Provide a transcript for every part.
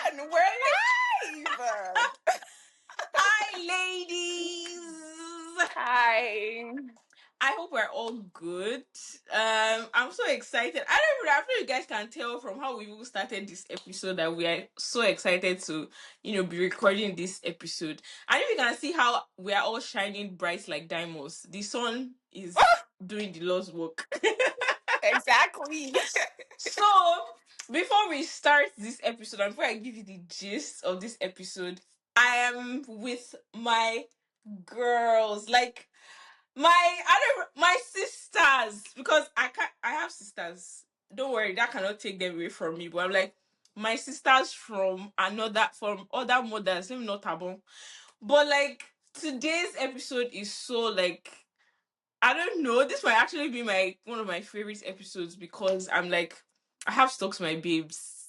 on, we're live. Hi, ladies. Hi. I hope we're all good. I'm so excited. I feel you guys can tell from how we even started this episode that we are so excited to, be recording this episode. And if you can see how we are all shining bright like diamonds, the sun is doing the Lord's work. Exactly. So, before we start this episode, and before I give you the gist of this episode, I am with my girls, like my sisters, because I have sisters. Don't worry, that cannot take them away from me. But I'm like my sisters from other mothers, maybe not Tabon. But like today's episode is so like I don't know. This might actually be my one of my favorite episodes because I'm like I have stocks my babes.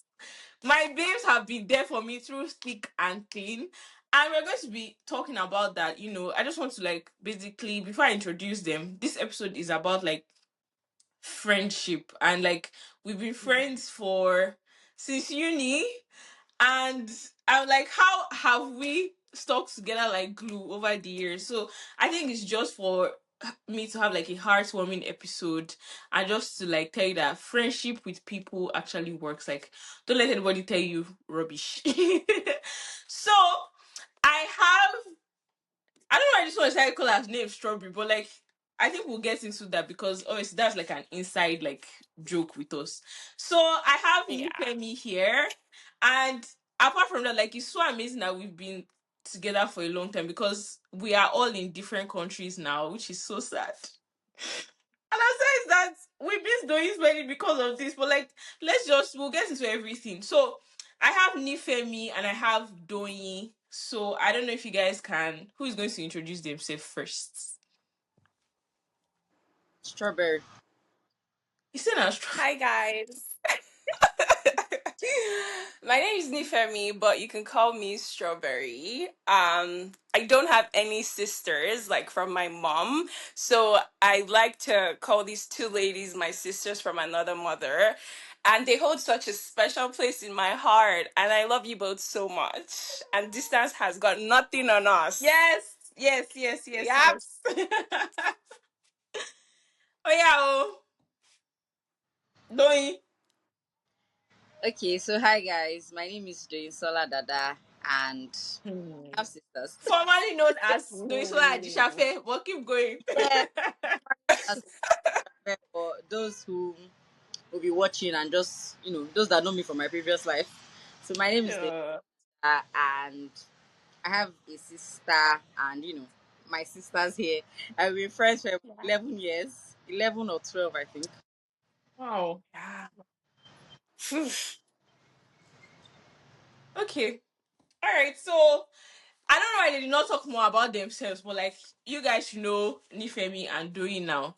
My babes have been there for me through thick and thin. And we're going to be talking about that. I just want to like basically before I introduce them, this episode is about like friendship and like we've been friends for since uni and I'm like, how have we stuck together like glue over the years? So I think it's just for me to have like a heartwarming episode and just to like tell you that friendship with people actually works. Like, don't let anybody tell you rubbish. So I have I don't know why this one is call as name Strawberry, but like I think we'll get into that because obviously that's like an inside like joke with us. So I have Yeah. Nifemi here, and apart from that, like it's so amazing that we've been together for a long time because we are all in different countries now, which is so sad. And I said that we miss doing many because of this, but like we'll get into everything. So I have Nifemi and I have Doyi. So I don't know if you guys can who is going to introduce themselves first? Strawberry. You said Astro. Hi, guys. My name is Nifemi, but you can call me Strawberry. I don't have any sisters like from my mom, so I like to call these two ladies my sisters from another mother, and they hold such a special place in my heart. And I love you both so much. And distance has got nothing on us. Yes, yes, yes, yes, Yep. yes. Oh yeah, Doyi. Okay, so hi guys. My name is Joy Sola Dada and I have sisters. Formerly known as Doyisola Ooh. Ajishafe, but keep going. Yeah, as for those who will be watching and just those that know me from my previous life. So my name is Joy Yeah. and I have a sister and my sisters here. I've been friends for Yeah. 11 years, 11 or 12, I think. Wow. Yeah. Okay. All right. So I don't know why they did not talk more about themselves, but like you guys should know Nifemi and Doi now.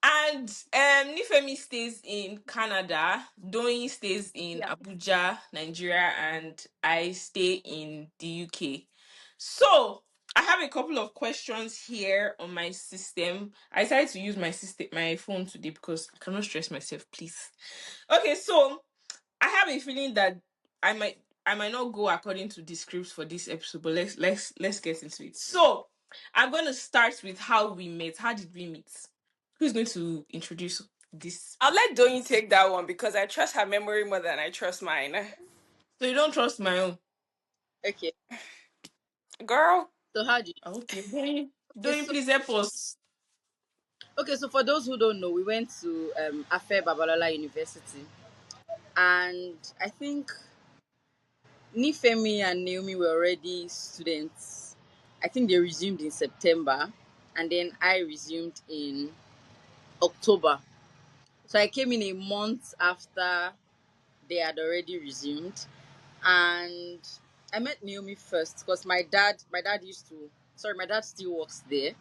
And Nifemi stays in Canada, Doi stays in Yeah. Abuja, Nigeria, and I stay in the UK. So I have a couple of questions here on my system. I decided to use my phone today because I cannot stress myself, please. Okay, so I have a feeling that I might I might not go according to the scripts for this episode, but let's get into it. So I'm going to start with how we met. How did we meet? Who's going to introduce this I'll let person? Doyin take that one because I trust her memory more than I trust mine. So you don't trust my own? Okay, Girl. so how do you? Okay, doing Okay, doing so please help us. for those who don't know, we went to Afe Babalola University, and I think Nifemi and Naomi were already students. I think they resumed in September, and then I resumed in October. So I came in a month after they had already resumed, and I met Naomi first because my dad still works there,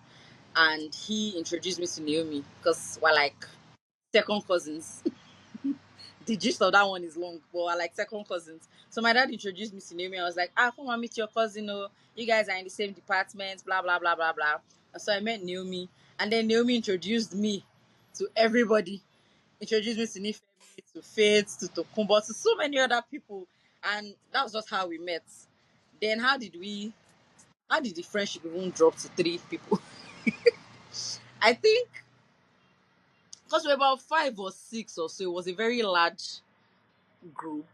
and he introduced me to Naomi because we're like second cousins. The gist of that one is long, but we're like second cousins. So my dad introduced me to Naomi. I was like, come and meet your cousin. Oh, you guys are in the same department, blah, blah, blah, blah, blah. And so I met Naomi. And then Naomi introduced me to everybody. Introduced me to Nifemi, to Faith, to Tokumbo, to so many other people. And that was just how we met. Then how did the friendship even drop to three people? I think because we were about five or six or so, it was a very large group.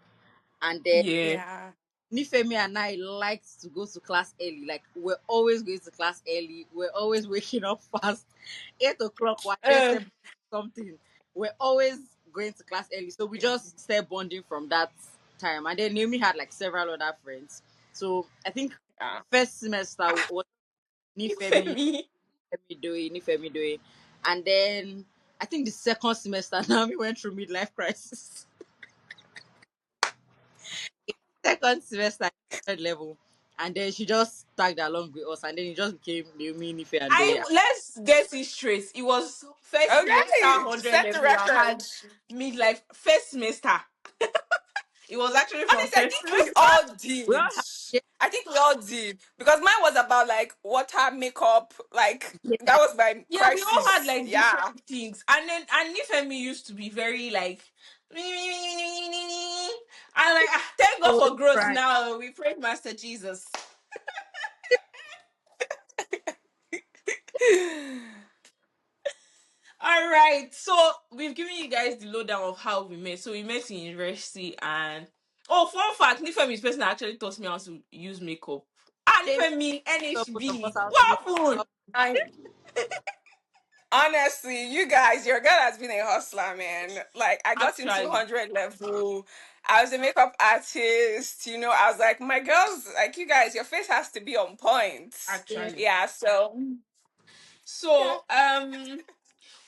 And then Yeah. Yeah. Nifemi and I liked to go to class early. Like we're always going to class early. We're always waking up fast. 8 o'clock, we're there Uh, something. We're always going to class early. So we just started bonding from that time. And then Naomi had like several other friends. So I think Yeah. first semester Ah, was Nifemi, Femi. Nifemi doing. And then I think the second semester Naomi went through midlife crisis. Second semester third level, and then she just tagged along with us, and then it just became Naomi, Nife, and I Doya. let's get it straight. It was first semester okay. 100 Set the level. I record. had midlife first semester. It was actually from Honestly, I first think we semester. all We did. all had yeah, I think we all did because mine was about like water, makeup. Like that yeah. was my Yeah, we all had crisis. like different Yeah. things, and then and Nifemi used to be very like, and like thank God Always for growth. crying. Now we praise Master Jesus. All right, so we've given you guys the lowdown of how we met. So we met in university, and oh, fun fact, Nifemi is the person that actually taught me how to use makeup. Ah, Same. Nifemi, Both of us NHB, how to what make happened? up. I honestly, you guys, your girl has been a hustler, man. Like I got into Actually, 100 level. I was a makeup artist. I was like, my girls, like you guys, your face has to be on point. Yeah. actually. Yeah. So yeah. So,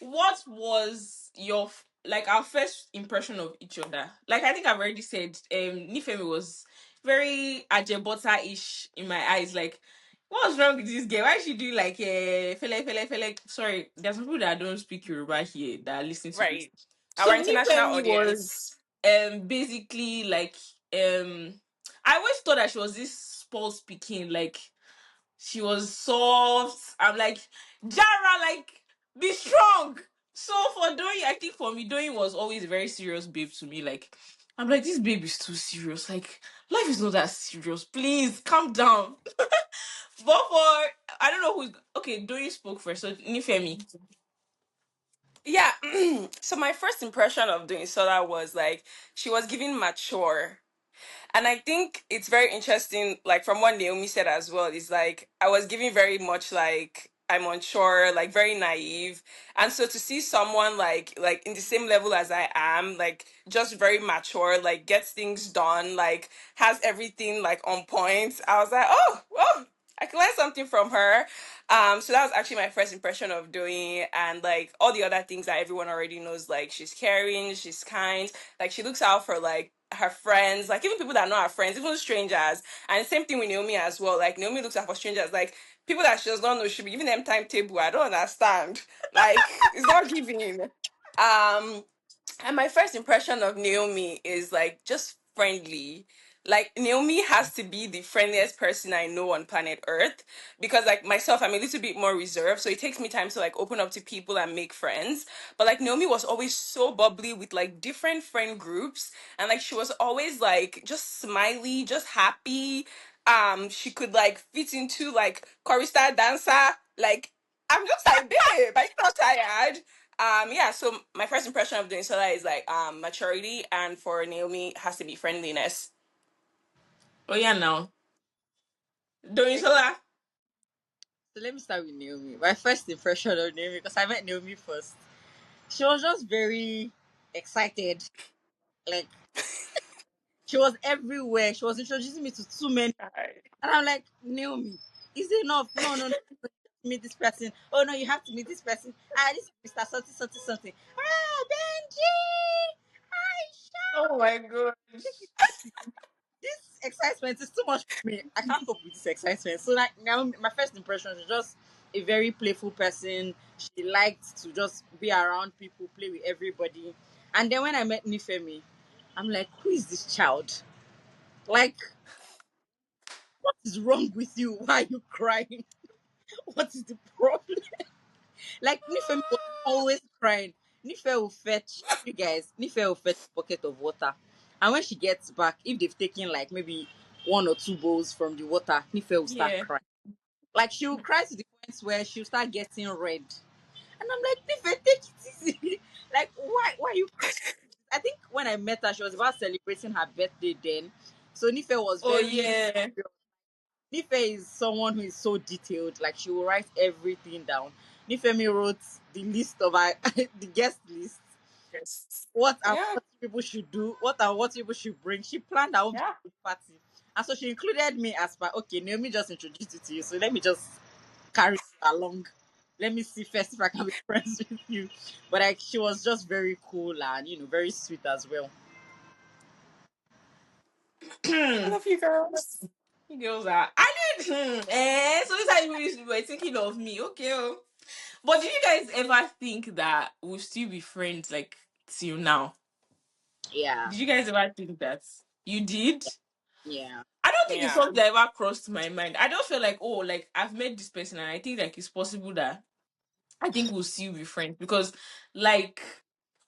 what was your like our first impression of each other? Like I think I've already said, Nifemi was very ajebota ish in my eyes. Like, what's wrong with this girl? Why is she doing like fele fele fele? Sorry, there's some people that don't speak Yoruba here that listen to this. Right. Our So international Nifemi audience. was basically like I always thought that she was this spoiled speaking like she was soft. I'm like, Jara, like, be strong. So for Doing, I think for me, Doing was always a very serious babe to me. Like, I'm like, this babe is too serious. Like, life is not that serious. Please calm down. But for I don't know who's okay. Doing spoke first, so Nifemi. Yeah. So my first impression of doing Soda was like she was giving mature. And I think it's very interesting, like from what Naomi said as well, is like I was giving very much like I'm unsure, like very naive. And so to see someone like in the same level as I am, like just very mature, like gets things done, like has everything like on point, I was like, oh, I can learn something from her. So that was actually my first impression of doing, and like all the other things that everyone already knows, like she's caring, she's kind, like she looks out for like her friends, like even people that are not her friends, even strangers. And same thing with Naomi as well. Like Naomi looks out for strangers, like people that she does not know, she be giving them timetable. I don't understand. Like it's not giving. And my first impression of Naomi is like just friendly. Like Naomi has to be the friendliest person I know on planet Earth because like myself, I'm a little bit more reserved, so it takes me time to like open up to people and make friends. But like Naomi was always so bubbly with like different friend groups, and like she was always like just smiley, just happy. She could like fit into like chorister dancer. Like I'm just like, babe, are you not tired? Yeah, so my first impression of doing Sola is like maturity, and for Naomi has to be friendliness. Oh yeah, now Doing Okay. Sola. So let me start with Naomi. My first impression of Naomi, because I met Naomi first. She was just very excited. Like she was everywhere. She was introducing me to too many. Right. And I'm like, Naomi, is it enough? No, no, no. Meet this person. Oh no, you have to meet this person. Ah, this is Mr. Something, something, something. Ah, Benji! Oh my god. This excitement is too much for me. I can't cope with this excitement. So like now my first impression is just a very playful person. She liked to just be around people, play with everybody. And then when I met Nifemi, I'm like, who is this child? Like, what is wrong with you? Why are you crying? What is the problem? Like Nifemi was always crying. Nife will fetch you guys. Nife will fetch a bucket of water, And when she gets back, if they've taken like maybe one or two bowls from the water, Nife will start Yeah. crying. Like she'll cry to the point where she'll start getting red. And I'm like, Nife, take it easy. Like, why are you crying? I think when I met her, she was about celebrating her birthday then. So Nife was Oh very yeah. Nife is someone who is so detailed. Like she will write everything down. Nifemi wrote the list of our the guest list. Yes. What and Yeah. what people should do, what and what people should bring. She planned her own Yeah. birthday party. And so she included me as per okay, Naomi just introduced it to you. So let me just carry you along. Let me see first if I can be friends with you. But like she was just very cool and very sweet as well. I You love you girls. girls are. I did. So this time you were thinking of me. Okay. Oh. But did you guys ever think that we'll still be friends like till now? Yeah. Did you guys ever think that? You did? Yeah. I don't think it's Yeah. something that ever crossed my mind. I don't feel like, oh, like I've met this person and I think like it's possible that I think we'll still be friends because like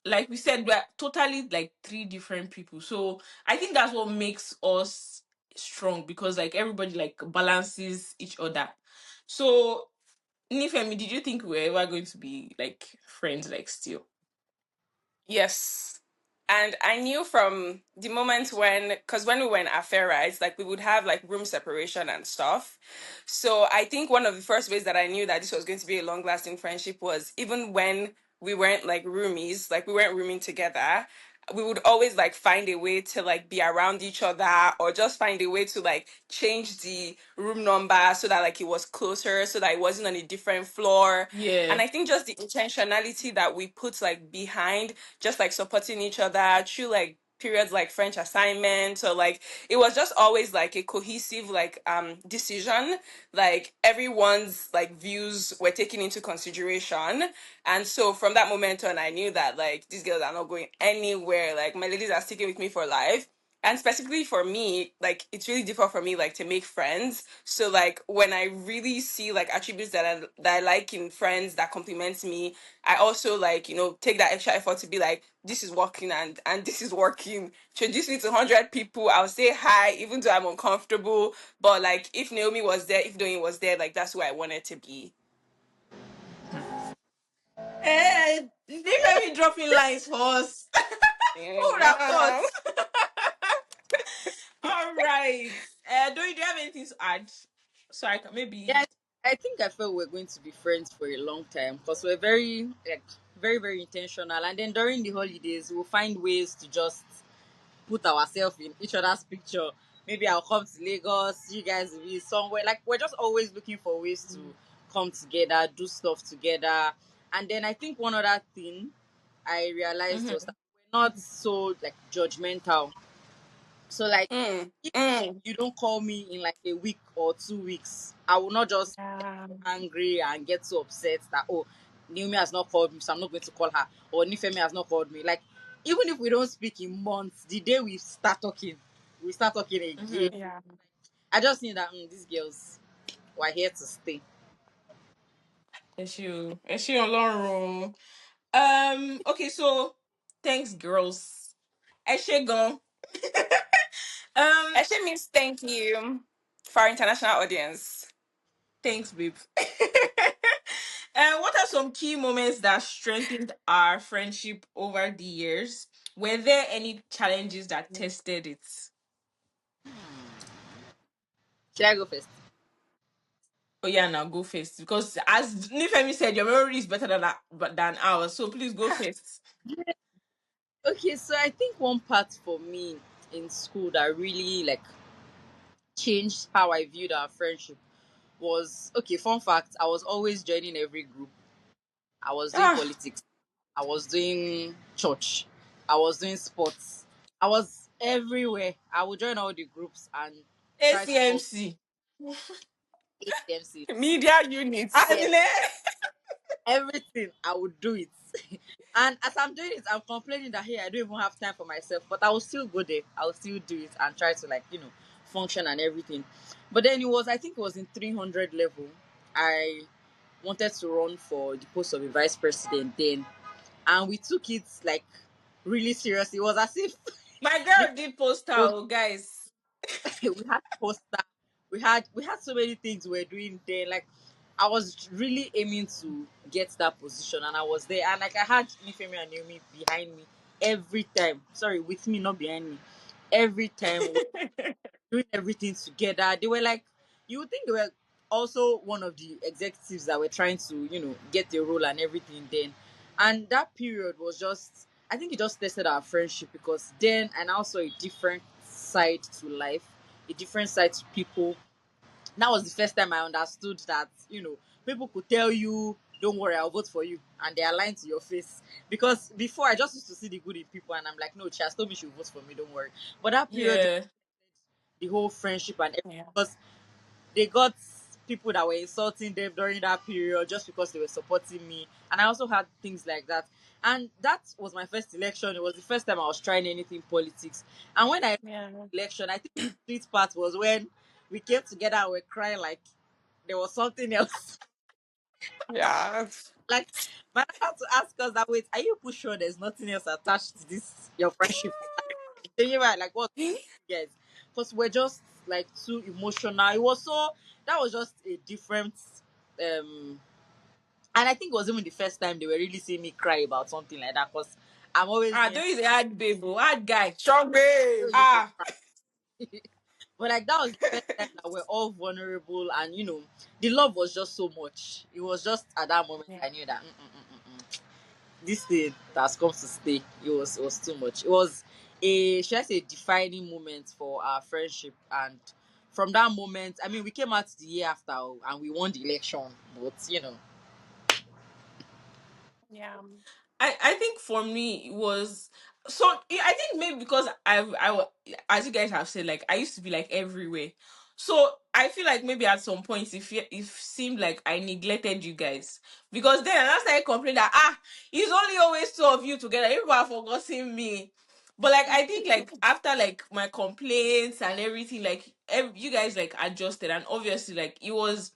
like we said, we're totally like three different people. So I think that's what makes us strong because like everybody like balances each other. So Nifemi, did you think we were ever going to be like friends like still? Yes. And I knew from the moment when, because when we were in affair, right, like we would have like room separation and stuff. So I think one of the first ways that I knew that this was going to be a long lasting friendship was even when we weren't like roomies, like we weren't rooming together, we would always like find a way to like be around each other or just find a way to like change the room number so that like it was closer, so that it wasn't on a different floor. And Yeah. I think just the intentionality that we put like behind just like supporting each other through like periods like French assignment, or like it was just always like a cohesive like decision. Like everyone's like views were taken into consideration. And so from that moment on I knew that like these girls are not going anywhere. Like my ladies are sticking with me for life. And specifically for me, like it's really difficult for me like to make friends. So like when I really see like attributes that I like in friends that complements me, I also like, take that extra effort to be like, this is working and this is working. Introduce me to 100 people. I'll say hi even though I'm uncomfortable. But like if Naomi was there, if Doyin was there, like that's who I wanted to be. Eh, Nifemi dropping lines for us. Who would have thought? Yeah. All right. Do you have anything to add? So I can maybe. Yeah, I think I felt we are going to be friends for a long time because we're very, like, very, very intentional. And then during the holidays, we'll find ways to just put ourselves in each other's picture. Maybe I'll come to Lagos, you guys will be somewhere. Like, we're just always looking for ways to come together, do stuff together. And then I think one other thing I realized was Mhm. that we're not so, like, judgmental. So like Mm, if mm. you don't call me in like a week or 2 weeks, I will not just Yeah. angry and get so upset that Naomi has not called me, so I'm not going to call her. Or Nifemi has not called me. Like even if we don't speak in months, the day we start talking again. Mhm. Yeah. I just need that these girls were here to stay. Ẹ ṣé Ọlọ́run. Okay, so thanks, girls. Ẹ ṣé gan. um, Actually means thank you for our international audience. thanks, babe. What are some key moments that strengthened our friendship over the years? Were there any challenges that tested it? Should I go first? Oh yeah, now go first because as Nifemi said, your memory is better than ours. So please go first. Okay, so I think one part for me in school that really like changed how I viewed our friendship was okay. Fun fact: I was always joining every group. I was doing Ah, politics. I was doing church. I was doing sports. I was everywhere. I would join all the groups and try to solve ACMC. ATMC. Media units. Yes, Adne. everything. I would do it. And as I'm doing it, I'm complaining that hey, I don't even have time for myself. But I will still go there. I will still do it and try to like function and everything. But then I think it was in 300 level. I wanted to run for the post of a vice president then, and we took it like really seriously. It was as if My Because girl did post it was out, guys. we had poster, we had so many things we were doing there. Like I was really aiming to get that position, and I was there, and like I had Nifemi and Naomi behind me every time. Sorry, with me, not behind me. Every time doing everything together. They were like, you would think they were also one of the executives that were trying to, get a role and everything then. And that period was just, I think it just tested our friendship because then and also a different side to life, a different side to people. That was the first time I understood that, people could tell you, don't worry, I'll vote for you. And they are lying to your face. Because before I just used to see the good in people and I'm like, no, she has told me she'll vote for me, don't worry. But that period Yeah. the whole friendship and everything Yeah. because they got people that were insulting them during that period just because they were supporting me. And I also had things like that. And that was my first election. It was the first time I was trying anything politics. And when I won Yeah. the election, I think the sweet part was when we came together and we were crying like there was something else. Yeah. Like my dad had to ask us that wait, are you sure there's nothing else attached to this your friendship? Then you're right, like what guys? Because we're just like too emotional. It was so that was just a different um and I think it was even the first time they were really seeing me cry about something like that because I'm always Ah, here don't use a hard babe, oh, hard guy. Strong babe. to Ah, cry. But like that was the first time that we're all vulnerable and the love was just so much. It was just at that moment Yeah. I knew that this thing that has come to stay. It was too much. It was a should I say defining moment for our friendship and from that moment, I mean we came out the year after and we won the election. But Yeah. I think for me it was so yeah, I think maybe because as you guys have said, like I used to be like everywhere. So I feel like maybe at some points it seemed like I neglected you guys because then I started complaining that it's only always two of you together. People are forgetting me. But like I think like after like my complaints and everything, like you guys like adjusted and obviously like it was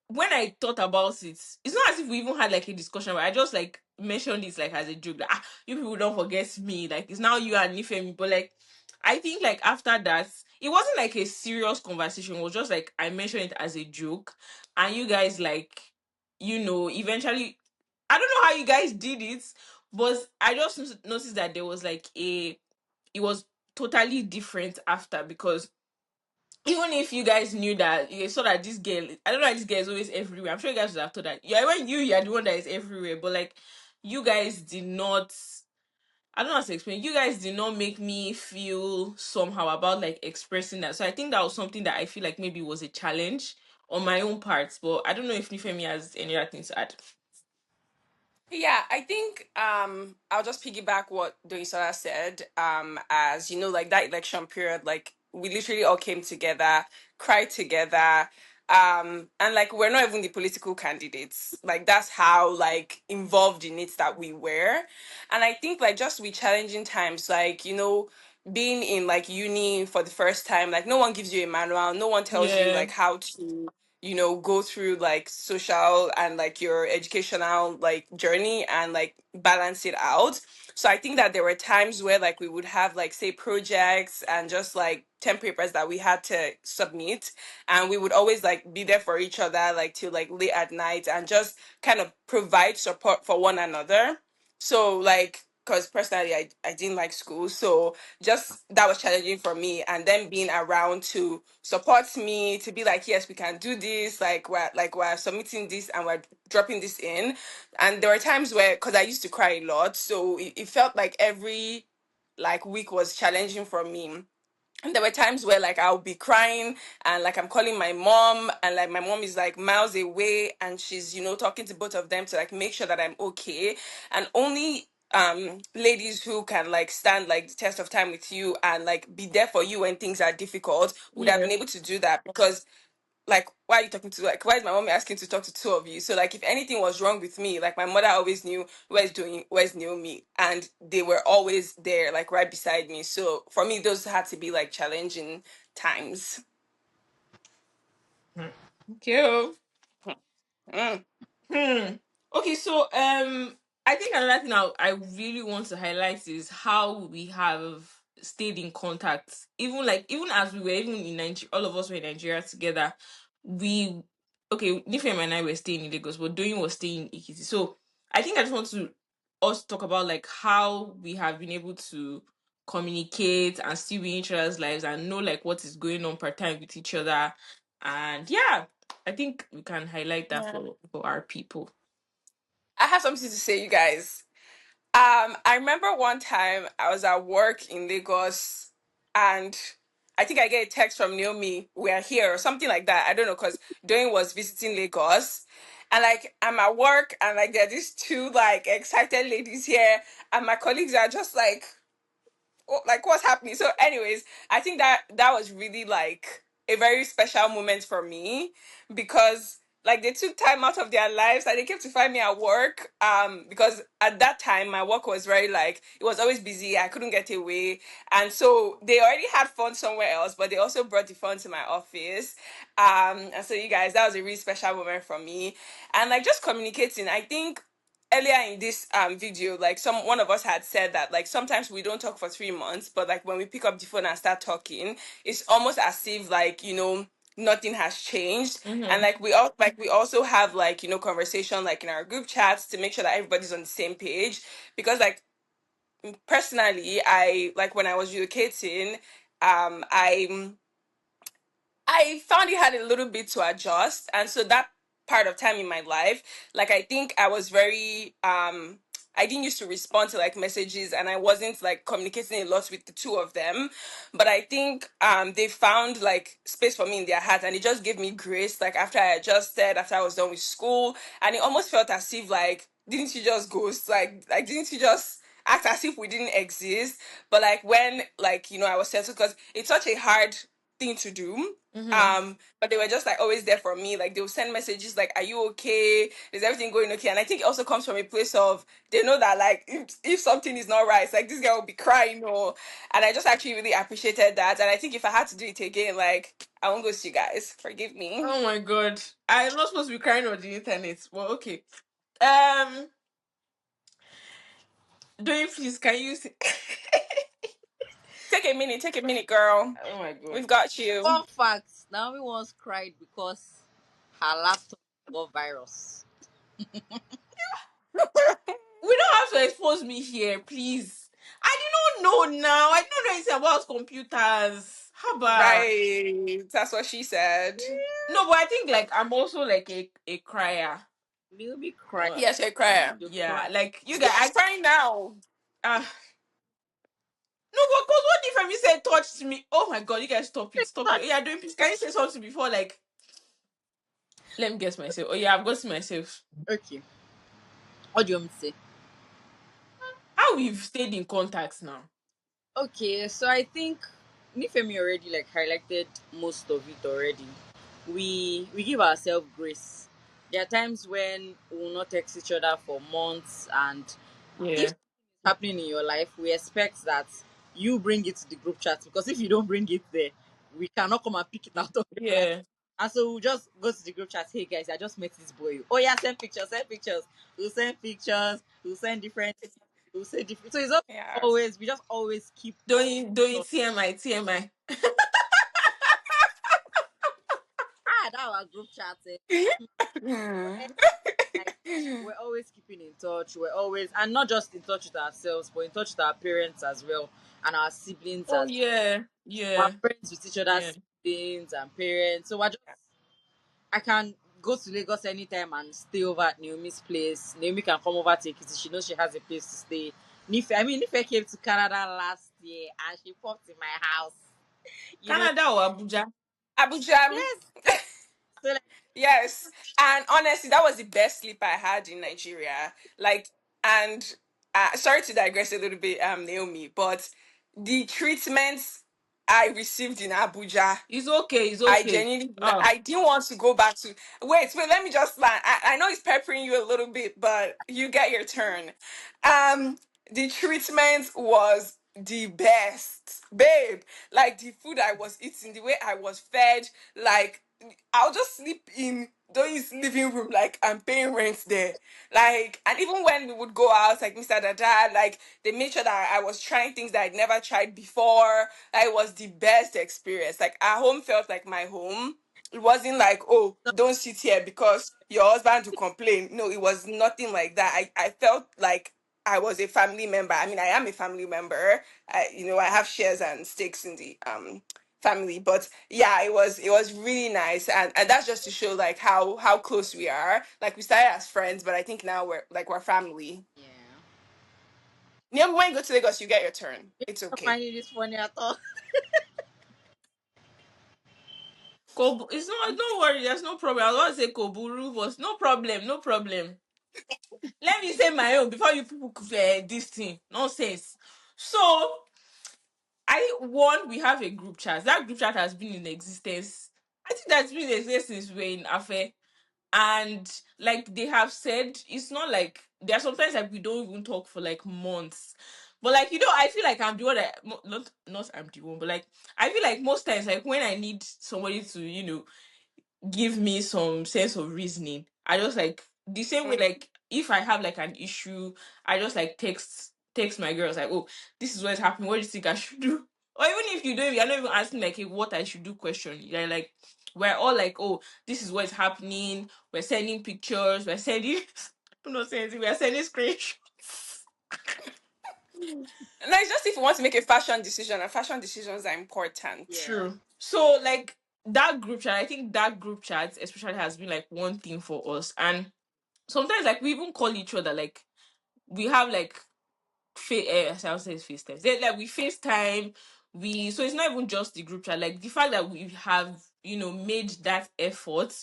when I thought about it, it's not as if we even had like a discussion. But I just like mentioned it like as a joke. Like, you people don't forget me. Like it's now you and Nifemi. But like I think like after that, it wasn't like a serious conversation. It was just like I mentioned it as a joke, and you guys like eventually. I don't know how you guys did it, but I just noticed that there was like it was totally different after because even if you guys knew that you saw that this girl, I don't know why this girl is always everywhere. I'm sure you guys would have thought that. Yeah, when you're the one that is everywhere, but like you guys did not. I don't know how to explain. You guys did not make me feel somehow about like expressing that. So I think that was something that I feel like maybe was a challenge on my own part. But I don't know if Nifemi has any other things to add. Yeah, I think I'll just piggyback what Doisola said. As you know, like that election period, like we literally all came together, cried together, and like we're not even the political candidates. Like that's how like involved in it that we were. And I think like just with challenging times, like, being in like uni for the first time, like no one gives you a manual, no one tells you Yeah, like how to go through like social and like your educational like journey and like balance it out. So I think that there were times where like we would have like say projects and just like 10 papers that we had to submit, and we would always like be there for each other like till like late at night and just kind of provide support for one another. So like because personally I didn't like school, so just that was challenging for me, and then being around to support me to be like, yes, we can do this, like we're submitting this and we're dropping this in. And there were times where, because I used to cry a lot, so it felt like every like week was challenging for me. And there were times where like I'll be crying and like I'm calling my mom, and like my mom is like miles away and she's talking to both of them to like make sure that I'm okay. And only ladies who can like stand like the test of time with you and like be there for you when things are difficult would have yeah. been able to do that. Because like, why are you talking to, like, why is my mom asking to talk to two of you? So like if anything was wrong with me, like my mother always knew where's Naomi, and they were always there like right beside me. So for me those had to be like challenging times. Okay. Mm. Hmm. Okay, so I think another thing I really want to highlight is how we have stayed in contact. Even like even as we were even in Nigeria, all of us were in Nigeria together. We okay, Nifem and I were staying in Lagos, but Doyin was staying in Ikiti. So I think I just want to us talk about like how we have been able to communicate and still be in each other's lives and know like what is going on part time with each other. And yeah, I think we can highlight that Yeah. for our people. I have something to say, you guys. I remember one time I was at work in Lagos, and I think I get a text from Naomi, we are here, or something like that. I don't know, because Doing was visiting Lagos. And like I'm at work, and like there are these two like excited ladies here, and my colleagues are just like what's happening. So anyways, I think that was really like a very special moment for me, because like they took time out of their lives and they came to find me at work, because at that time my work was very like it was always busy, I couldn't get away. And so they already had fun somewhere else, but they also brought the fun to my office. And so you guys, that was a really special moment for me. And like just communicating, I think earlier in this video, like some one of us had said that like sometimes we don't talk for 3 months, but like when we pick up the phone and start talking, it's almost as if like nothing has changed. And Mm-hmm. like we also have like conversation like in our group chats to make sure that everybody's on the same page. Because like personally, I like when I was relocating, I found it had a little bit to adjust. And so that part of time in my life, like I think I was very I didn't used to respond to like messages, and I wasn't like communicating a lot with the two of them. But I think they found like space for me in their heart, and it just gave me grace like after I adjusted, after I was done with school. And it almost felt as if like didn't you just ghost, like didn't you just act as if we didn't exist. But like when like I was settled, because it's such a hard thing to do. Mm-hmm. But they were just like always there for me. Like they would send messages like, "Are you okay? Is everything going okay?" And I think it also comes from a place of they know that like if something is not right, it's like this girl will be crying, or and I just actually really appreciated that. And I think if I had to do it again, like I won't ghost you guys. Forgive me. Oh my god. I'm not supposed to be crying on the internet. Well, okay. Um Doing please can you say Take a minute, girl. oh my god. We've got you. Fun fact: Naomi once cried because her laptop got virus. We don't have to expose me here, please. I did not know now. I don't know anything about computers. Haba. Right. That's what she said. No, but I think like I'm also like a crier. Naomi cried. Uh, Yes, you're crying. You yeah, cried. like you This guys. girl is crying now. Uh, no, but cause what if you said touched me? Oh my god, you guys stop it, stop it. Yeah, doing please. Can you say something before like? Let me guess myself. Oh yeah, I've got myself. Okay. What do you want me to say? How we've stayed in contact now. Okay, so I think Nifemi already like highlighted most of it already. We give ourselves grace. There are times when we will not text each other for months, and if Yeah, it's happening in your life, we expect that you bring it to the group chat, because if you don't bring it there, we cannot come and pick it out of the group. yeah. And so we'll just go to the group chat. Hey guys, I just met this boy. Oh yeah, send pictures, send pictures. We'll send pictures. We'll send different. We'll say different. So it's not Yeah. always. We just always keep. Doing TMI, TMI. That our group chat. Hmm. Like, we're always keeping in touch. We're always, and not just in touch with ourselves, but in touch with our parents as well, and our siblings Oh as yeah, we're yeah, friends with each yeah. other's siblings and parents. So I can go to Lagos anytime and stay over at Naomi's place. Naomi can come over to Ekiti. She knows she has a place to stay. Nife came to Canada last year and she popped in my house. You know, Canada or Abuja? Abuja. yes. So like, Yes. And honestly, that was the best sleep I had in Nigeria. Like, and sorry to digress a little bit, Naomi, but the treatments I received in Abuja, It's okay, it's I okay. genuinely, Oh, I didn't want to go back to. Wait, let me just land. I know it's peppering you a little bit, but you get your turn. Um, the treatment was the best, babe. Like the food I was eating, the way I was fed, like I'll just sleep in those living room, like I'm paying rent there. Like, and even when we would go out, like Mr. Dada, like they made sure that I was trying things that I'd never tried before. Like, it was the best experience. Like our home felt like my home. It wasn't like, oh, So, don't sit here because your husband will complain. No, it was nothing like that. I felt like I was a family member. I mean, I am a family member. I have shares and stakes in the family. But yeah, it was really nice, and that's just to show like how close we are. Like we started as friends, but I think now we're family. yeah. Yeah, when you go to Lagos, you get your turn. You're It's not okay. finding this funny at all. It's not, don't worry, there's no problem. I was going to say Koburu, but no problem, no problem. Let me say my own before you people this thing. Nonsense. So, we have a group chat. That group chat has been in existence. I think that's been in existence since we're in Afe. And like they have said, it's not like there are sometimes like we don't even talk for like months. But like I feel like I'm the one that not I'm the one, but like I feel like most times like when I need somebody to give me some sense of reasoning. I just like the same way, Mm. like if I have like an issue, I just like text my girls like, oh, this is what's happening. What do you think I should do? Or even if you're not even asking like a what I should do question. You're like we're all like, oh, this is what's happening. We're sending pictures. We're sending I'm not saying anything. We're sending screenshots. No, it's just if you want to make a fashion decision, and fashion decisions are important. Yeah. True. So like that group chat, I think that group chat especially has been like one thing for us. And sometimes like we even call each other like we have like I'll say it's FaceTime. Like we FaceTime, so it's not even just the group chat. Like the fact that we have made that effort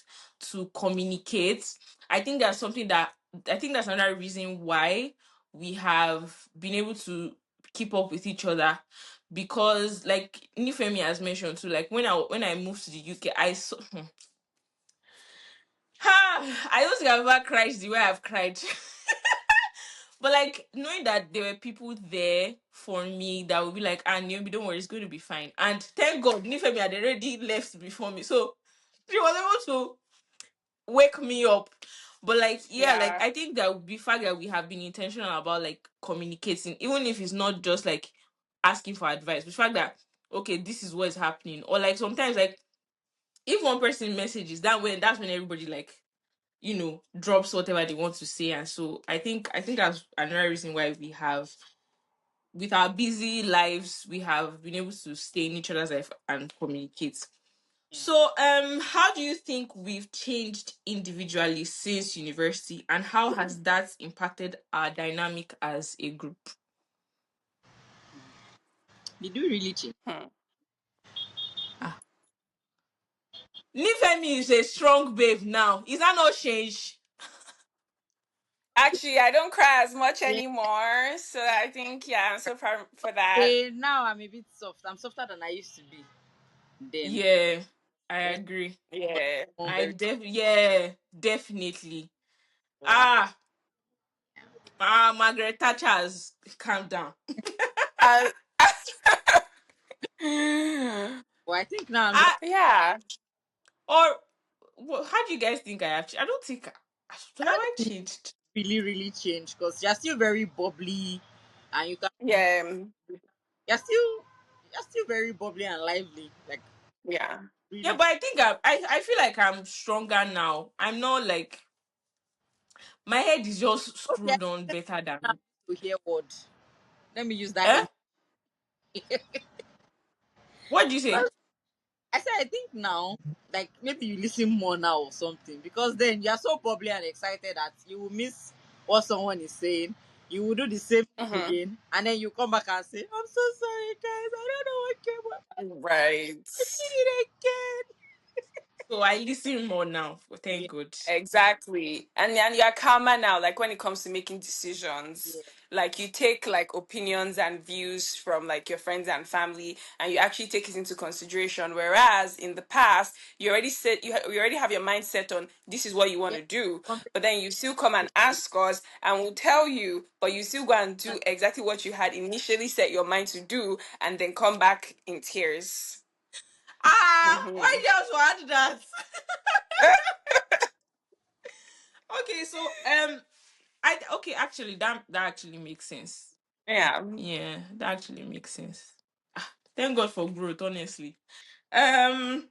to communicate, I think that's something that I think that's another reason why we have been able to keep up with each other. Because like Nifemi has mentioned too, like when I moved to the UK, I saw I don't think I've ever cried the way I've cried. But like knowing that there were people there for me that would be like, ah, Naomi, don't worry, it's going to be fine. And thank God, Nifemi had already left before me. So she was able to wake me up. But like, yeah, like Yeah. I think that the fact that we have been intentional about like communicating, even if it's not just like asking for advice, the fact that okay, this is what is happening. Or like sometimes like if one person messages that's when everybody like drops whatever they want to say. And so I think that's another reason why we have, with our busy lives, we have been able to stay in each other's life and communicate. Yeah. So how do you think we've changed individually since university, and how has that impacted our dynamic as a group? Did you really change? Hmm. Ah, Nifemi is a strong babe now. Is that not change? Actually, I don't cry as much Yeah. anymore, so I think yeah, I'm so proud for that. Now I'm a bit soft. I'm softer than I used to be then. Yeah, I Then agree. Yeah. I'm very Yeah, definitely. well. Ah, Margaret Thatcher has calmed down. Uh, Well, I think now I'm just I yeah. or how do you guys think I have? I don't think have I I don't changed. really really change because you're still very bubbly and you can be Yeah. you're still you're still very bubbly and lively. Like Yeah. Yeah, really but I think I feel like I'm stronger now. I'm not like my head is just okay. screwed on better Now than. to hear word. Let me use that Eh? in What do you say? I said I think now, like maybe you listen more now or something because then you're so bubbly and excited that you will miss what someone is saying. You will do the same thing Hmm. again, and then you come back and say, "I'm so sorry, guys. I don't know what came up. Right. I did it again." So I listen more now. Thank Yeah, God. Exactly. And then you're calmer now, like when it comes to making decisions. yeah. Like you take like opinions and views from like your friends and family and you actually take it into consideration. Whereas in the past, you already said you already have your mindset on this is what you want Yeah. to do. Compared But then you still come and ask us and we'll tell you, but you still go and to do exactly what you had initially set your mind to do and then come back in tears. Why Hmm. do you have to add that? Okay, so I okay, actually that actually makes sense. Yeah. Yeah, that actually makes sense. Thank God for growth, honestly. Um,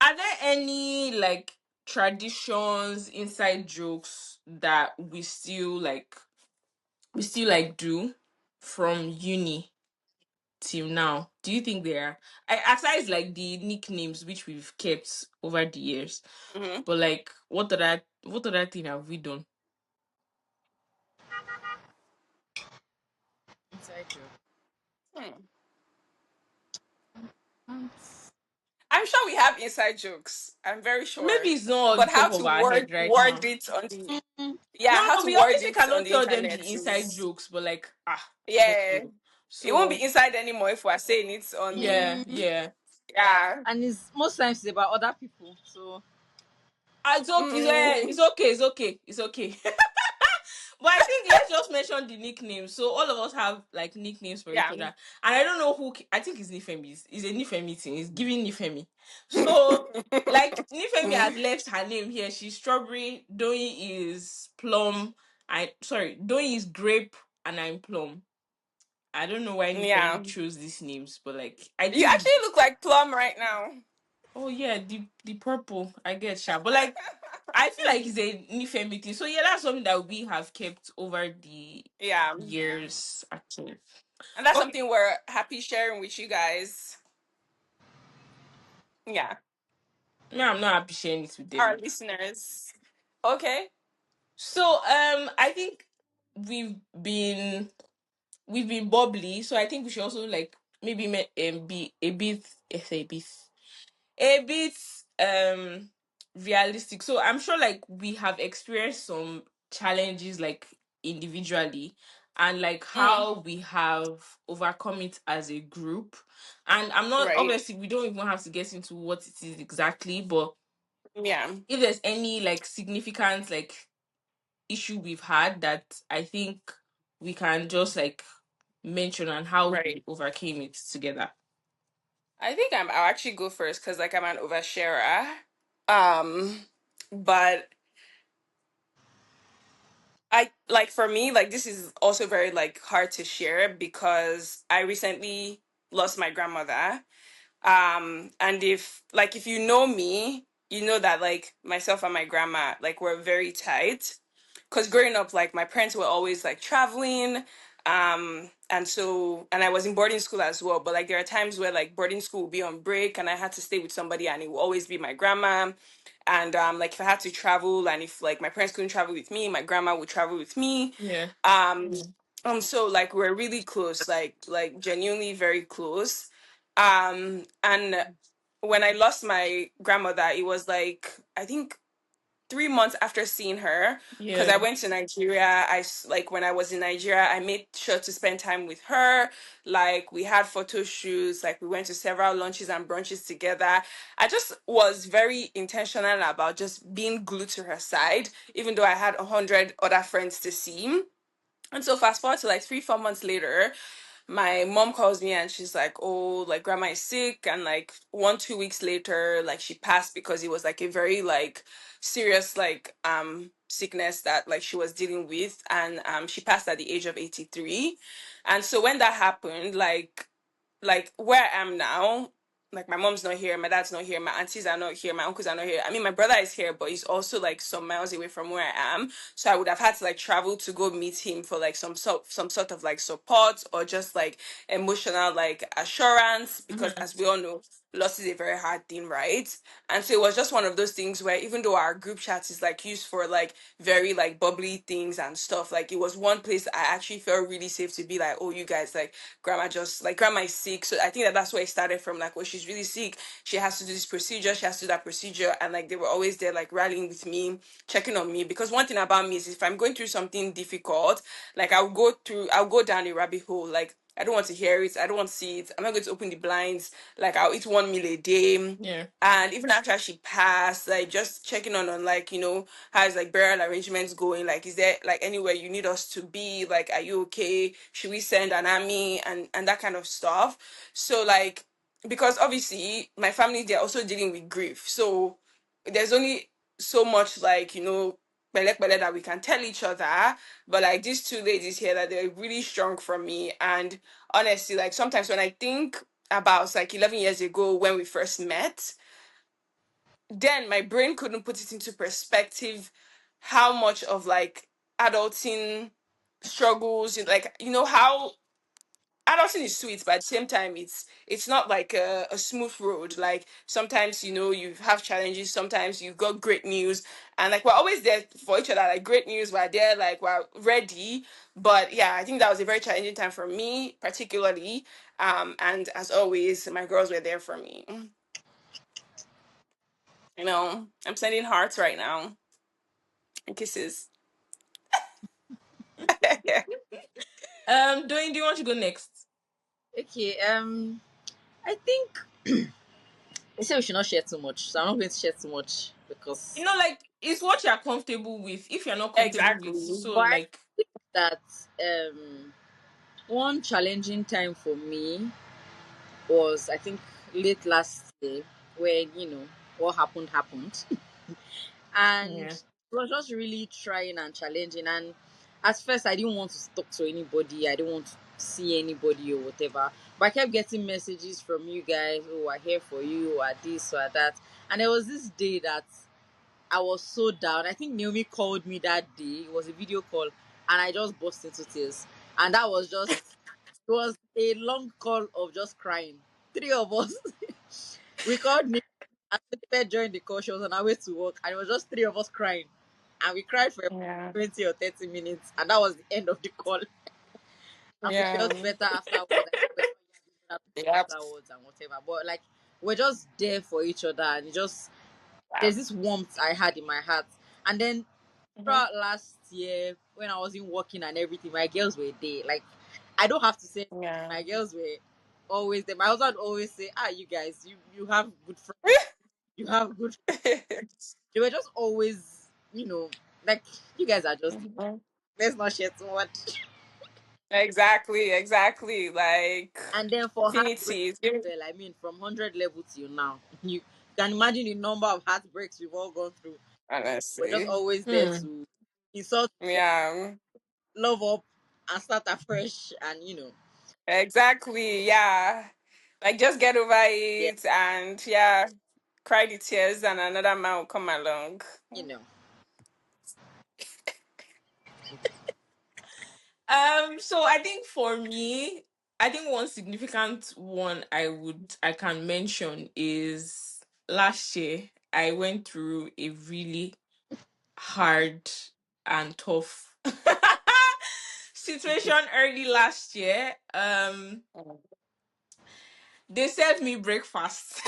are there any like traditions, inside jokes that we still like do from uni till now? Do you think there are, aside like the nicknames which we've kept over the years, Hmm. but like what other thing have we done? inside joke. Hmm. Ants. I'm sure we have inside jokes. I'm very Maybe sure. it's not on But how top of to our head right word now. it on the Mm, yeah, No, how no, to we word obviously it on cannot the tell them internet the inside is jokes, but like you get yeah. me. It won't be So inside anymore if we're saying it on yeah, the mm. yeah. yeah. And it's most times it's about other people. So It's okay, it's Mm, okay, it's okay, it's okay. But I think let's just mention the nicknames. So all of us have like nicknames for each yeah. other, and I don't know who. I think it's Nifemi. It's a Nifemi thing. It's giving Nifemi. So like Nifemi has left her name here. She's strawberry. Doi is plum. I sorry. Doi is grape, and I'm plum. I don't know why Yeah. Nifemi chose these names, but like I You think. actually look like Plum right now. Oh yeah, the purple. I get sha. But like I feel like it's a Nifemi thing. So yeah, that's something that we have kept over the Yeah. years actually. And that's Okay. something we're happy sharing with you guys. Yeah. No, I'm not happy sharing it with Our them. listeners. Okay. So I think we've been we've been bubbly. So I think we should also like maybe be a bit a bit realistic. So I'm sure like we have experienced some challenges like individually and like Mm, how we have overcome it as a group. And I'm not right. obviously we don't even have to get into what it is exactly, but Yeah. if there's any like significant like issue we've had that I think we can just like mention and how we Right. overcame it together. I think I'll actually go first because like I'm an oversharer. Um, but I like for me like this is also very like hard to share because I recently lost my grandmother. And if you know me, you know that like myself and my grandma like we're very tight because growing up like my parents were always like traveling, and I was in boarding school as well, but like there are times where like boarding school will be on break and I had to stay with somebody and it will always be my grandma. And like if I had to travel and if like my parents couldn't travel with me, my grandma would travel with me. Yeah. um so like we're really close, like genuinely very close. And when I lost my grandmother, it was like I think 3 months after seeing her, because I Yeah. went to Nigeria. Like when I was in Nigeria, I made sure to spend time with her. Like we had photo shoots, like we went to several lunches and brunches together. I just was very intentional about just being glued to her side, even though I had 100 other friends to see. And so fast forward to like 3, 4 months later, my mom calls me and she's like, "Oh, like grandma is sick," and like 1, 2 weeks later, like she passed because it was like a very like serious like sickness that like she was dealing with, and she passed at the age of 83. And so when that happened, like where I am now, like my mom's not here, my dad's not here, my aunties are not here, my uncles are not here. I mean, my brother is here, but he's also like some miles away from where I am. So I would have had to like travel to go meet him for like some sort of like support or just like emotional like assurance because Mhm. as we all know. loss is a very hard thing, right? And so it was just one of those things where even though our group chat is like used for like very like bubbly things and stuff, like it was one place I actually felt really safe to be like, oh, you guys, like grandma just like grandma is sick. So I think that that's where it started from. Like, oh, she's really sick. She has to do this procedure. She has to do that procedure. And like they were always there, like rallying with me, checking on me. Because one thing about me is if I'm going through something difficult, like I'll go down a rabbit hole. Like I don't want to hear it. I don't want to see it. I'm not going to open the blinds. Like I'll eat one meal a day. Yeah. And even after she passed, like just checking on like, how's like burial arrangements going? Like, is there like anywhere you need us to be? Like, are you okay? Should we send an army and that kind of stuff? So like because obviously my family they're also dealing with grief. So there's only so much like, pele that we can tell each other. But like these two ladies here that they're really strong for me. And honestly, like sometimes when I think about like 11 years ago when we first met, then my brain couldn't put it into perspective how much of like adulting struggles, like how adulting is sweet, but at the same time it's not like a smooth road. Like sometimes you have challenges, sometimes you've got great news, and like we're always there for each other. Like great news, we're there, like we're ready. But yeah, I think that was a very challenging time for me particularly. And as always my girls were there for me. I'm sending hearts right now and kisses. Doing, do you want to go next? Okay. I think they say we should not share too much, so I'm not going to share too much because. Like it's what you're comfortable with. If you're not comfortable with, Exactly. so But I like, think that one challenging time for me was, I think, late last year when what happened, and yeah, it was just really trying and challenging. And at first, I didn't want to talk to anybody. I didn't want to see anybody or whatever. But I kept getting messages from you guys. Oh, we're here for you. Or this or that. And there was this day that I was so down. I think Naomi called me that day. It was a video call, and I just burst into tears. And that was just, it was a long call of just crying. Three of us. We called Naomi and Philippa joined the call. She was on her way to work, and it was just three of us crying. And we cried for Yeah. 20 or 30 minutes, and that was the end of the call. And we felt Yeah. better afterwards. I think we saw people Yep. afterwards and whatever. But like, we're just there for each other, and it just, Yep. there's this warmth I had in my heart. And then Mhm. throughout last year, when I wasn't working and everything, my girls were there. Like, I don't have to say, Yeah. my girls were always there. My husband always say, you guys, you have good friends. You have good. They were just always, like, you guys are just. Mhm. Let's not share too much. Exactly, exactly. Like And then for heartbreak, affinity. well, I mean, from 100 level till now, you can imagine the number of heartbreaks we've all gone through. We're just Honestly. always there hmm. to insult, Yeah. love up, and start afresh. And Exactly. Yeah. Like just get over yeah, it and yeah, cry the tears and another man will come along. you know. So I think for me, I think one significant one I can mention is last year I went through a really hard and tough situation early last year. They served me breakfast.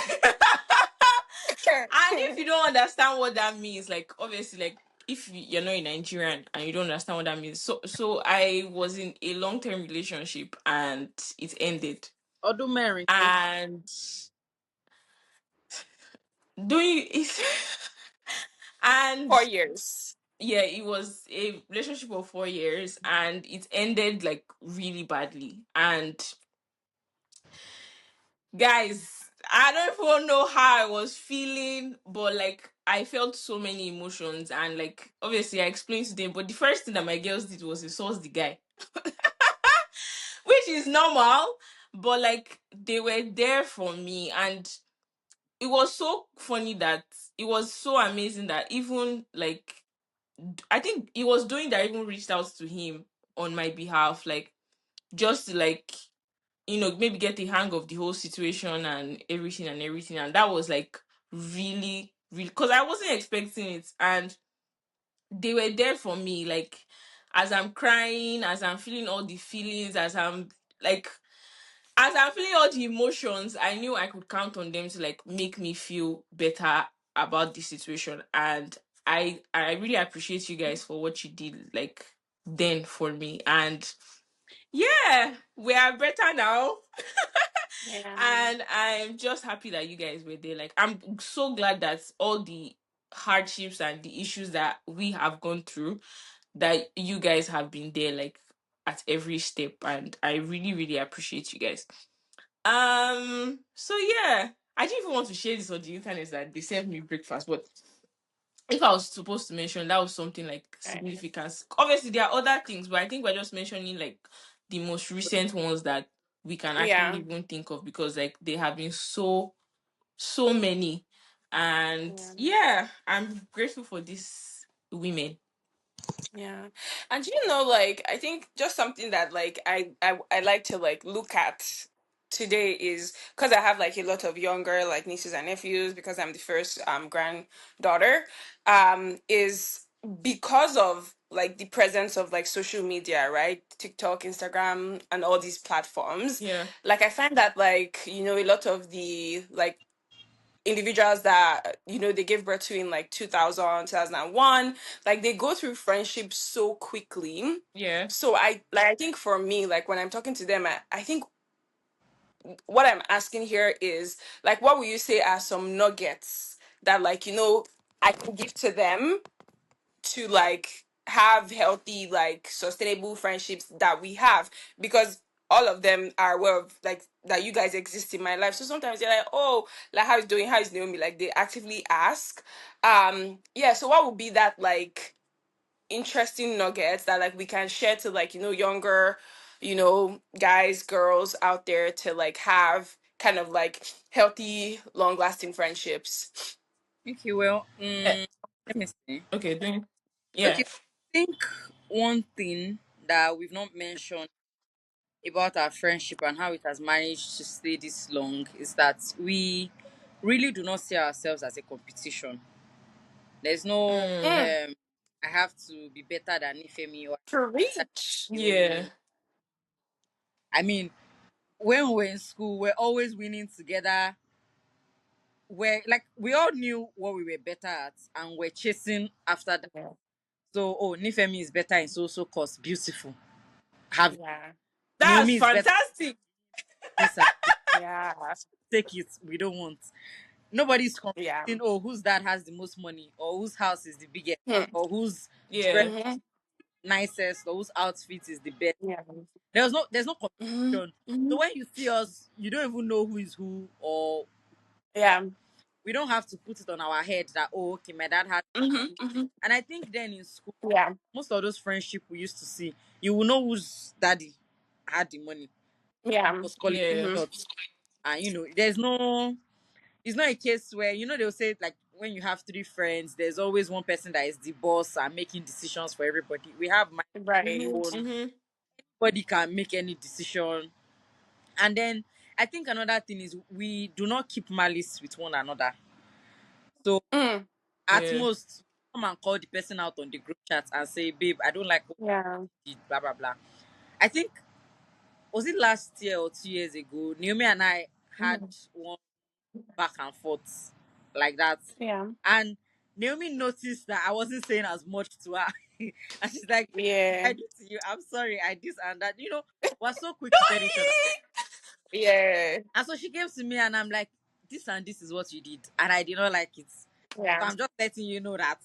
And if you don't understand what that means, like obviously, like if you're not a Nigerian and you don't understand what that means, so I was in a long term relationship and it ended. Odumeri. And doing it, and 4 years. yeah, it was a relationship of 4 years, and it ended like really badly. And guys, I don't even know how I was feeling, but like I felt so many emotions, and like obviously I explained to them. But the first thing that my girls did was to source the guy, which is normal, but like they were there for me. And it was so funny that it was so amazing that even like I think it was doing that I even reached out to him on my behalf, like just to like maybe get the hang of the whole situation and everything. And that was like really, really, because I wasn't expecting it. And they were there for me, like as I'm crying, as I'm feeling all the feelings, like as I'm feeling all the emotions. I knew I could count on them to like make me feel better about the situation. And I really appreciate you guys for what you did like then for me. And yeah, we are better now. Yeah. And I'm just happy that you guys were there. Like, I'm so glad that all the hardships and the issues that we have gone through, that you guys have been there, like at every step. And I really, really appreciate you guys. So yeah, I didn't even want to share this on the internet that they served me breakfast, but if I was supposed to mention, that was something like Right. significant. Obviously, there are other things, but I think we're just mentioning like the most recent ones that we can actually Yeah. even think of, because like they have been so many. And Yeah. yeah, I'm grateful for these women. Yeah. And like I think just something that like I like to like look at today is because I have like a lot of younger like nieces and nephews because I'm the first granddaughter, is because of like the presence of like social media, right? TikTok, Instagram, and all these platforms. Yeah, Like I find that like, a lot of the like individuals that they gave birth to in like 2000, 2001, like they go through friendships so quickly. yeah. So I think for me, like when I'm talking to them, I think what I'm asking here is like, what will you say are some nuggets that like I can give to them to like have healthy like sustainable friendships that we have, because all of them are aware of like that you guys exist in my life. So sometimes they're like, oh, like how is doing, how is Naomi, like they actively ask. Yeah, so what would be that like interesting nuggets that like we can share to like younger guys, girls out there to like have kind of like healthy long lasting friendships. Okay, well, Eh, let me see. okay, then yeah. Okay, I think one thing that we've not mentioned about our friendship and how it has managed to stay this long is that we really do not see ourselves as a competition. There's no Mm, Mm, I have to be better than Ifemi or better preach. than Naomi. yeah, I mean, when we were in school, we're always winning together. We all knew what we were better at and we're chasing after that. Yeah. So, oh, Nifemi is better in so course. Beautiful. Have it. Yeah. that's Naomi is better fantastic. in this. Yeah. Take it. We don't want. Nobody's Yeah. competing. Oh, whose dad has the most money, or whose house is the biggest, Hmm. or whose dress Yeah, Mm-hmm. nicest, or whose outfit is the best. Yeah. There's no Mm-hmm. competition. Mm-hmm. So when you see us, you don't even know who is who, or Yeah. we don't have to put it on our head that, oh, okay, my dad had Mm-hmm. money. Mm-hmm. And I think then in school, Yeah. most of those friendship we used to see, you will know whose daddy had the money, Yeah. was calling yeah, Mm-hmm. shots. And there's no, it's not a case where, they'll say like when you have three friends, there's always one person that is the boss and making decisions for everybody. We have my Right. mm-hmm, own, mm-hmm, nobody can make any decision. And then I think another thing is we do not keep malice with one another. So Mm. at yeah, most, come and call the person out on the group chat and say, babe, I don't like what Yeah. you did, blah blah blah. I think, was it last year or 2 years ago, Naomi and I had Mhm. one back and forth like that. Yeah. And Naomi noticed that I wasn't saying as much to her. And she's like, Yeah. I did to you, I'm sorry, I this and that. We're so quick to tell each other. Yeah. And so she came to me and I'm like, this and this is what you did. And I did not like it. So Yeah. I'm just letting you know that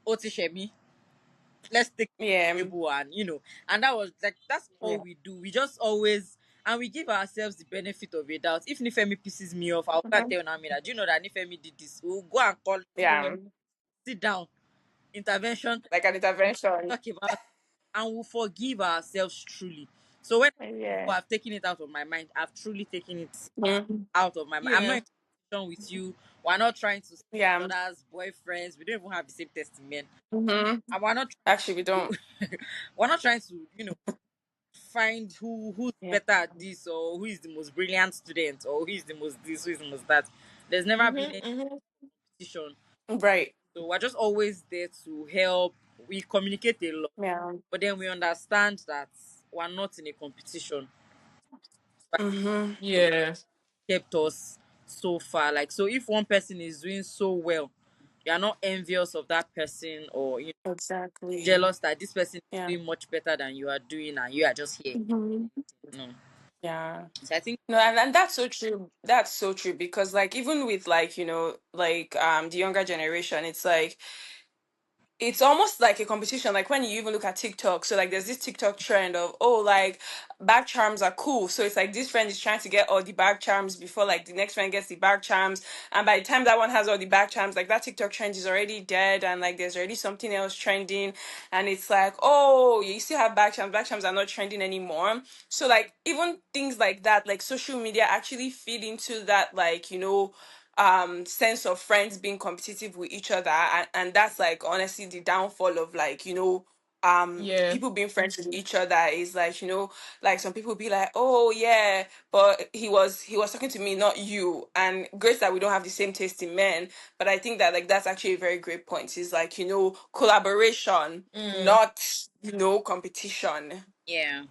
Otishemi, let's take it Yeah. table and and that was like, that's all Yeah. we do. We just always, and we give ourselves the benefit of a doubt. If Nifemi pisses me off, I'll go and Mhm. tell Naomi that, do you know that Nifemi did this? We'll go and call, Yeah. sit down, intervention, Like an intervention. talk about it, and we'll forgive ourselves truly. So when people Yeah. have taken it out of my mind, I've truly taken it Mhm. out of my mind. I'm not yeah, in competition with you. We're not trying to see each Yeah. other's boyfriends. We don't even have the same testimony. Hmm. And we're not Actually, we trying don't. to we're not trying to, find who's Yeah. better at this, or who is the most brilliant student, or who is the most this, who is the most that. There's never been Mm-hmm, any mm-hmm. competition. Right. So we're just always there to help. We communicate a lot, Yeah. but then we understand that we're not in a competition. So Mm-hmm. that's Yeah. kept us so far. Like, so if one person is doing so well, you are not envious of that person, or Exactly. jealous that this person is Yeah. doing much better than you are doing and you are just here. Mm-hmm. No. Yeah. So I think, No, and that's so true. That's so true because like even with like, like the younger generation, it's like it's almost like a competition. Like when you even look at TikTok, so like there's this TikTok trend of like back charms are cool. So it's like this friend is trying to get all the back charms before like the next friend gets the back charms, and by the time that one has all the back charms, like that TikTok trend is already dead, and like there's already something else trending, and it's like you still have back charms. Back charms are not trending anymore. So like even things like that, like social media actually feed into that, like sense of friends being competitive with each other, and that's like honestly the downfall of like Yeah. people being friends with each other is like like some people be like, oh yeah, but he was talking to me, not you. And great that we don't have the same taste in men, but I think that like that's actually a very great point, is like collaboration, Mm. not competition. yeah.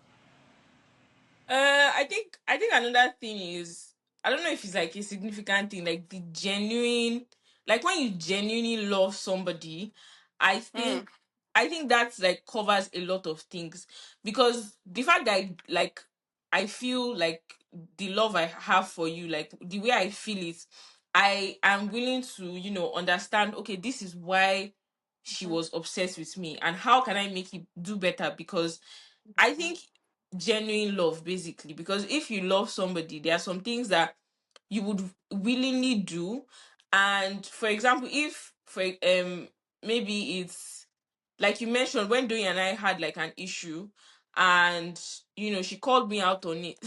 I think another thing is, I don't know if it's like a significant thing, like the genuine, like when you genuinely love somebody, I Mm, think I think that's like covers a lot of things, because the fact that I feel like the love I have for you, like the way I feel it, I am willing to understand. Okay, this is why she mhm, was obsessed with me, and how can I make it do better? Because I think genuine love, basically, because if you love somebody, there are some things that you would willingly do. And for example, if for maybe it's like you mentioned, when Doyi and I had like an issue, and she called me out on it.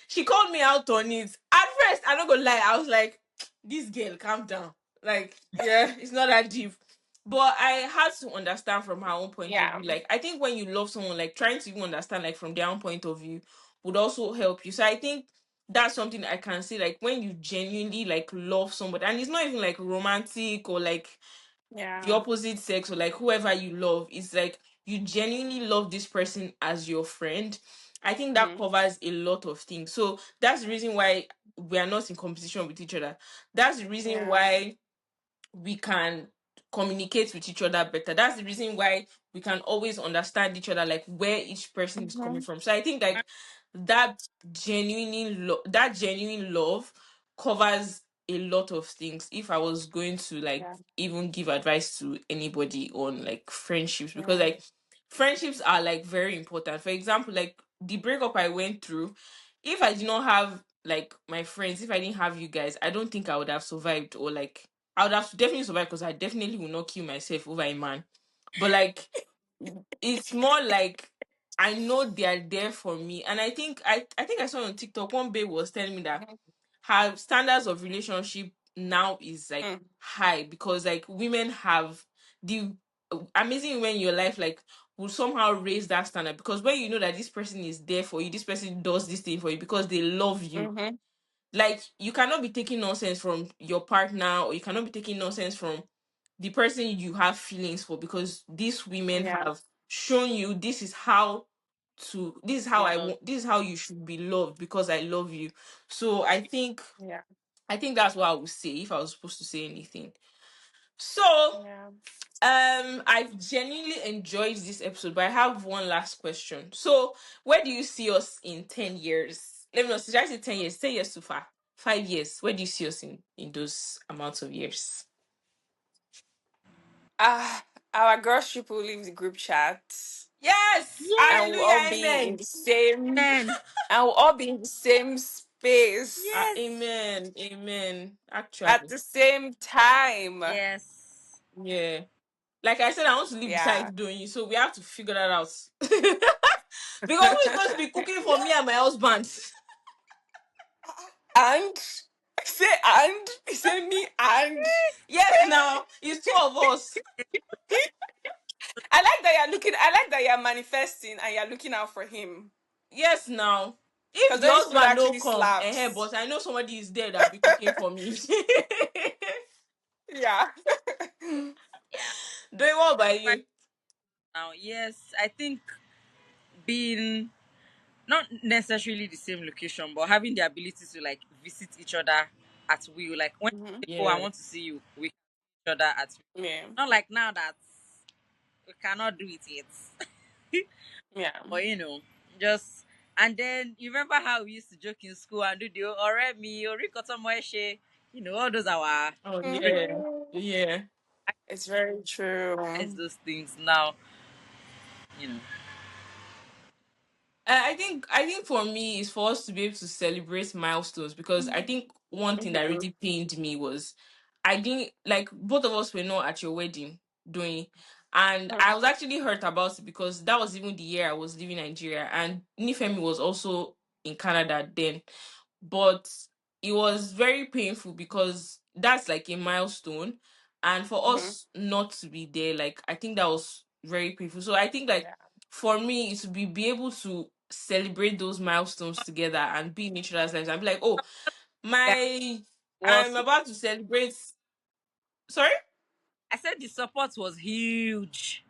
She called me out on it. At first, I'm not gonna lie, I was like, this girl, calm down. Like, yeah, it's not that deep. But I had to understand from her own point of yeah. view. Like, I think when you love someone, like trying to even understand like from their own point of view would also help you. So I think that's something I can say, like when you genuinely like love somebody, and it's not even like romantic or like the Yeah. opposite sex or like whoever you love, it's like you genuinely love this person as your friend. I think that Mm, covers a lot of things. So that's the reason why we are not in competition with each other. That's the reason yeah. why we can communicate with each other better. That's the reason why we can always understand each other, like where each person is coming Mhm. from. So I think like that genuine love covers a lot of things. If I was going to like Yeah. even give advice to anybody on like friendships, because Yeah. like friendships are like very important. For example, like the breakup I went through, if I did not have like my friends, if I didn't have you guys, I don't think I would have survived. Or like I would have definitely survived, because I definitely would not kill myself over a man. But like it's more like I know they are there for me. And I think I saw on TikTok one babe was telling me that Mhm. her standards of relationship now is like Mm. high, because like women have the amazing women in your life like will somehow raise that standard, because when you know that this person is there for you, this person does this thing for you because they love you. Mhm. Like you cannot be taking nonsense from your partner, or you cannot be taking nonsense from the person you have feelings for, because these women Yeah. have shown you this is how I Love. want, this is how you should be loved, because I love you. So Yeah. I think that's what I would say if I was supposed to say anything. So Yeah. I've genuinely enjoyed this episode, but I have one last question. So where do you see us in 10 years? Let me know. Should I say 10 years? 10 years too far. 5 years. Where do you see us in those amounts of years? Our girls trip will leave the group chat, Yes! and we'll Hallelujah, all be in amen. the same, Amen. and we'll all be in the same space Yes. Amen. Amen. at Actually. the same time. Yes. Yeah. Like I said, I want to live Yeah. beside doing you, so we have to figure that out. Because who is going to be cooking for me and my husband? And say me and Yes, now it's two of us. I like that you're manifesting and you're looking out for him. Yes, now. If Because the those food husband no actually come, slaps. but I know somebody is there that be cooking for me. Yeah. Yeah. Doing what by Right you? now, yes, I think being not necessarily the same location, but having the ability to like visit each other at will. Like when Hmm. they say, oh, I Yeah. want to see you, we can see each other at will. Yeah. Not like now that we cannot do it yet. Yeah. But just and then you remember how we used to joke in school and do the alright me or all those our Oh yeah. Hmm. Yeah. It's very recognize true. those things now, you know. I think for me is for us to be able to celebrate milestones, because I think one thing that Hmm. really pained me was I didn't like both of us were not at your wedding doing, and I was actually hurt about it because that was even the year I was leaving Nigeria, and Nifemi was also in Canada then. But it was very painful because that's like a milestone, and for Hmm. us not to be there, like I think that was very painful. So I think like Yeah. for me it would be able to celebrate those milestones together and be in each other's lives and be like, oh, Yeah, my I'm was about to celebrate. Sorry. I said the support was huge.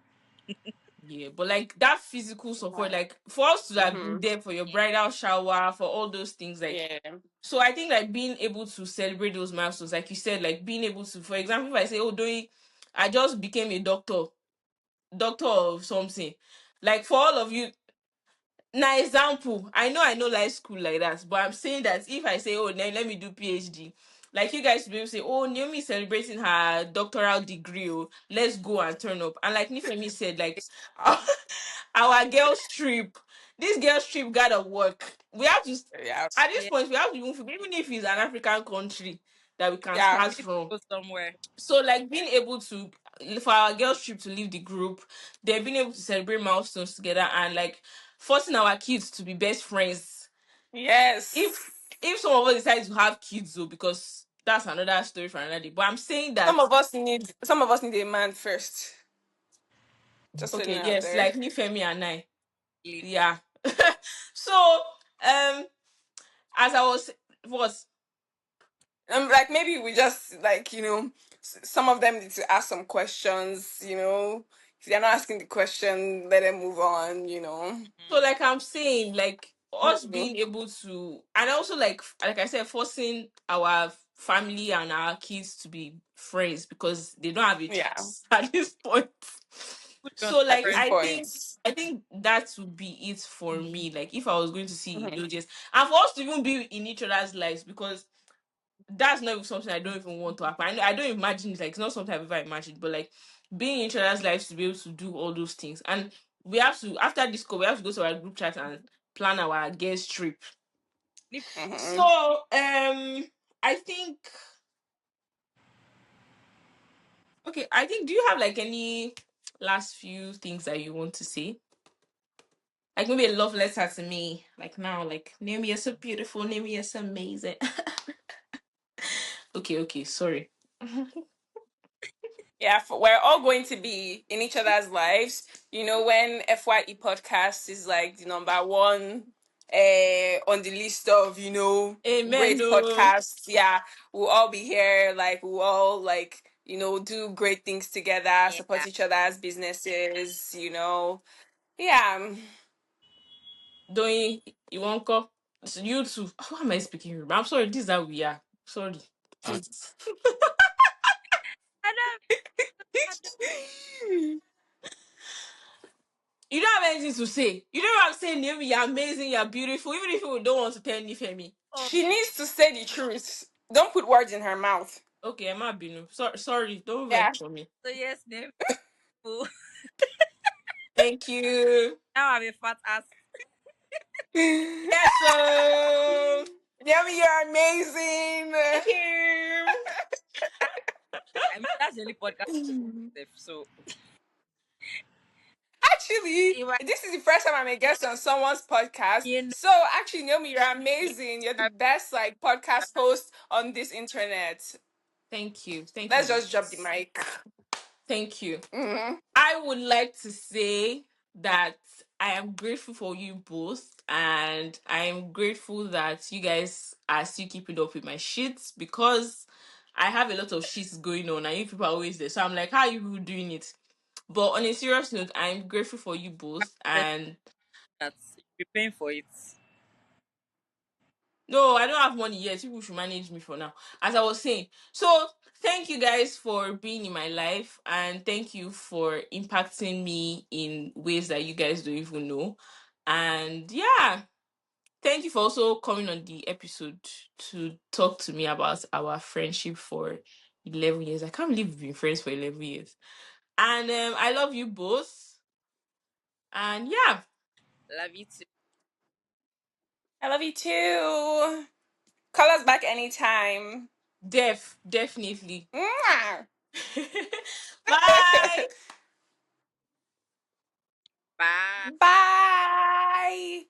Yeah, but like that physical support, like for us to have been Hmm. there for your bridal shower, for all those things, like Yeah. so I think like being able to celebrate those milestones, like you said, like being able to, for example, if I say, oh, doing, I just became a doctor of something, like for all of you. Now, example, I know like school like that, but I'm saying that if I say, oh, let me do PhD, like you guys will be able to say, oh, Naomi is celebrating her doctoral degree, oh, let's go and turn up. And like Nifemi said, like our girls trip, this girls trip gotta work. We have to, Yeah. at this Yeah, point, we have to even if it's an African country that we can Yeah. start we need from. to go somewhere. So like being able to, for our girls trip to leave the group, they've been able to celebrate milestones together and like forcing our kids to be best friends. Yes. If some of us decide to have kids though, because that's another story for another day. But I'm saying that Some of us need a man first. Just putting okay, it out yes, there. like Nifemi and I. Really. Yeah. So as I was Like maybe we just like some of them need to ask some questions. If they're not asking the question, let them move on. So Mm. like I'm saying, like us Mhm. being able to, and also like I said, forcing our family and our kids to be friends because they don't have a Yeah. choice at this point. Put you on So At like this friend. point. I think that would be it for me. Like if I was going to see Mhm. Ilojes and for us to even be in each other's lives, because that's not something I don't even want to happen. I don't imagine it, like it's not something I've ever imagined, but like being in each other's lives to be able to do all those things. And we have to, after this call, we have to go to our group chat and plan our guest trip. So Mhm. I think okay, I think do you have like any last few things that you want to say? Like maybe a love letter to me. Like now, like Naomi, you're so beautiful, Naomi, you're so amazing. Okay, sorry. Yeah, we're all going to be in each other's lives. When FYE podcast is like the number one on the list of, Amen. great No. podcasts. Yeah, we'll all be here. Like, we'll all, like, do great things together, Yeah. support each other's businesses. Yeah. Doing you won't call you too. How am I speaking Yoruba? I'm sorry, this is how we are. Sorry. Please. I don't, I don't You don't have anything to say. You don't have to say Naomi, you're amazing, you're beautiful, even if you don't want to tell Nifemi. know. She needs to say the truth. Don't put words in her mouth. Okay, I'm not Binu. Sorry, don't Yeah. vex for me. So yes, name. Now Thank you. I'm a fat ass. Yes, sir. Yummy, you're amazing. Thank you. I mean, that's the only podcast. So Actually, if I, this is the first time I'm a guest on someone's podcast. you know, So actually, Naomi, you're amazing. You're the best like podcast host on this internet. Thank you. Thank you Let's just drop the guys. mic. Thank you. Hmm. I would like to say that I am grateful for you both, and I am grateful that you guys are still keeping up with my shits because I have a lot of shits going on, and you people are always there. So I'm like, how are you people doing it? But on a serious note, I'm grateful for you both, and That you're paying for it. no, I don't have money yet. People should manage me for now. As I was saying. So thank you guys for being in my life, and thank you for impacting me in ways that you guys don't even know. And yeah, thank you for also coming on the episode to talk to me about our friendship for 11 years. I can't believe we've been friends for 11 years. And I love you both. And yeah, Love you too. I love you too. Call us back anytime. definitely. Mwah. Bye. Bye. Bye.